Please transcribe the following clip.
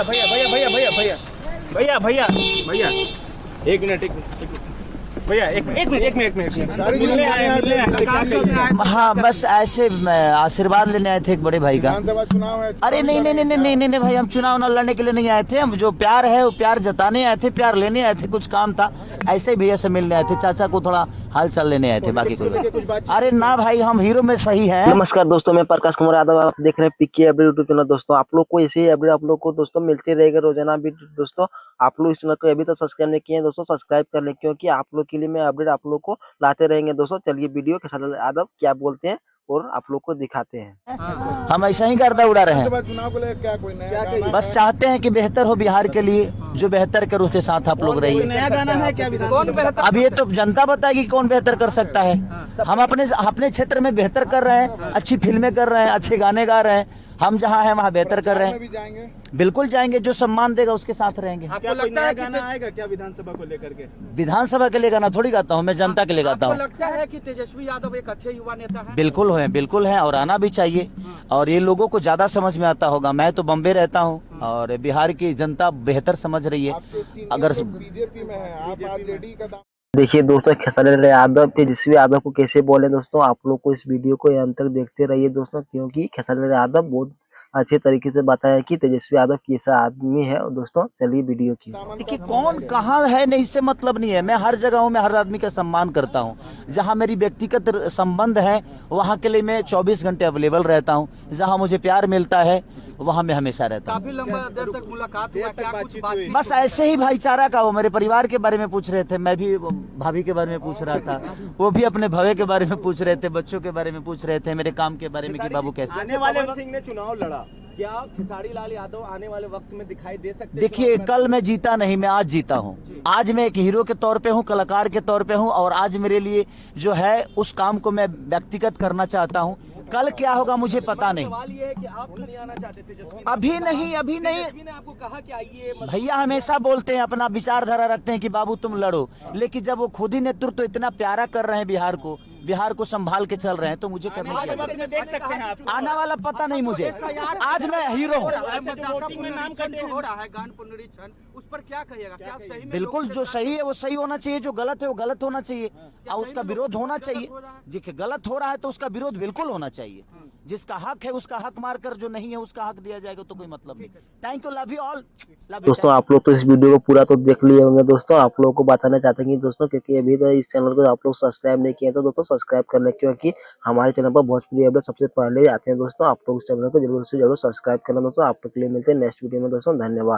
भैया भैया भैया भैया भैया भैया भैया भैया भैया एक मिनट भैया एक मिनट हाँ बस ऐसे आशीर्वाद लेने आए थे एक बड़े भाई का। चुनाव है। अरे नहीं भाई, हम चुनाव न लड़ने के लिए नहीं आए थे। हम जो प्यार है वो प्यार जताने आए थे, प्यार लेने आए थे। कुछ काम था, ऐसे ही भैया से मिलने आए थे, चाचा को थोड़ा हाल चाल लेने आए थे, बाकी कोई। अरे ना भाई, हम हीरो में सही है। नमस्कार दोस्तों, मैं प्रकाश कुमार यादव, आप देख रहे हैं पीके अपडेट यूट्यूब चैनल। दोस्तों आप लोग को ऐसे ही अपडेट आप लोग को दोस्तों मिलते रहेगा रोजाना भी। दोस्तों आप लोग इस चैनल को अभी तक सब्सक्राइब नहीं किए हैं दोस्तों, सब्सक्राइब कर लें, क्योंकि आप लोग के लिए मैं अपडेट आप लोग को लाते रहेंगे दोस्तों। चलिए वीडियो के साथ यादव क्या बोलते हैं और आप लोग को दिखाते हैं। हम ऐसा ही गर्दा उड़ा रहे हैं। चुनाव को लेकर क्या कोई नया गाना बस चाहते हैं कि बेहतर हो बिहार के लिए, जो बेहतर करे उसके साथ आप लोग रहिए। नया गाना है क्या? कौन बेहतर? अब ये तो जनता बताएगी कौन बेहतर कर सकता है। हम अपने क्षेत्र में बेहतर कर रहे हैं, अच्छी फिल्में कर रहे हैं, अच्छे गाने गा रहे हैं। हम जहाँ हैं वहाँ बेहतर कर रहे भी हैं। जाएंगे? बिल्कुल जाएंगे, जो सम्मान देगा उसके साथ रहेंगे। आपको लगता है गाना आएगा क्या विधानसभा को लेकर के? विधानसभा के लिए गाना थोड़ी गाता हूँ मैं, जनता के लिए गाता आपको हूँ। लगता है कि तेजस्वी यादव एक अच्छे युवा नेता है? बिल्कुल है और आना भी चाहिए। और ये लोगों को ज्यादा समझ में आता होगा। मैं तो बम्बे रहता हूँ और बिहार की जनता बेहतर समझ रही है। अगर बीजेपी में है, आप आरजेडी का दाम। देखिए दोस्तों, खेसारी लाल यादव तेजस्वी यादव को कैसे बोले दोस्तों, आप लोग को इस वीडियो को अंत तक देखते रहिए दोस्तों, क्योंकि खेसारी लाल यादव बहुत अच्छे तरीके से बताया कि तेजस्वी यादव कैसा आदमी है। और दोस्तों चलिए वीडियो की। देखिए, कौन कहाँ है नहीं इससे मतलब नहीं है। मैं हर जगह हूँ, मैं हर आदमी का सम्मान करता हूँ। जहाँ मेरी व्यक्तिगत संबंध है वहाँ के लिए मैं 24 घंटे अवेलेबल रहता हूँ। जहाँ मुझे प्यार मिलता है वहाँ मैं हमेशा रहता हूँ। काफी लंबा देर तक मुलाकात हुआ, क्या कुछ बातचीत? बस ऐसे ही भाईचारा का। वो मेरे परिवार के बारे में पूछ रहे थे, मैं भी भाभी के बारे में पूछ रहा था, वो भी अपने भवे के बारे में पूछ रहे थे, बच्चों के बारे में पूछ रहे थे, मेरे काम के बारे में कि बाबू कैसे। आने वाले सिंह ने चुनाव लड़ा, क्या खेसारी लाल यादव आने वाले वक्त में दिखाई दे सकते हैं? देखिए, कल मैं जीता नहीं, मैं आज जीता हूँ। आज मैं एक हीरो के तौर पे हूँ, कलाकार के तौर पे हूँ, और आज मेरे लिए जो है उस काम को मैं व्यक्तिगत करना चाहता हूँ। कल क्या होगा मुझे पता नहीं। सवाल ये है कि आप क्यों नहीं आना चाहते तेजस्वी? अभी नहीं तेजस्वी ने आपको कहा कि आइए, भैया हमेशा बोलते हैं, अपना विचारधारा रखते हैं कि बाबू तुम लड़ो, लेकिन जब वो खुद ही नेतृत्व इतना प्यारा कर रहे हैं बिहार को संभाल के चल रहे हैं, तो मुझे करना चाहिए। देख सकते हैं आप। आने वाला पता नहीं मुझे। आज मैं हीरो हूँ। वोटिंग में नाम हो रहा है गान पुनरीक्षण, उस पर क्या कहिएगा? क्या सही में बिल्कुल, लोग जो सही है वो सही होना चाहिए, जो गलत है वो गलत होना चाहिए, और उसका विरोध होना चाहिए। देखिए, गलत हो रहा है तो उसका विरोध बिल्कुल होना चाहिए। जिसका हक है उसका हक मारकर जो नहीं है उसका हक दिया जाएगा, तो कोई मतलब नहीं। Thank you, love you all. दोस्तों आप लोग तो इस वीडियो को पूरा तो देख लिए होंगे दोस्तों। आप लोगों को बताना चाहते हैं कि दोस्तों, क्योंकि अभी तो इस चैनल को आप लोग सब्सक्राइब नहीं किए तो दोस्तों सब्सक्राइब कर लें, क्योंकि हमारे चैनल पर भोजपुरी अपडेट सबसे पहले आते हैं दोस्तों। आप लोग इस चैनल को जरूर से जरूर सब्सक्राइब करना दोस्तों। आप लोग के लिए मिलते हैं नेक्स्ट वीडियो में दोस्तों। धन्यवाद।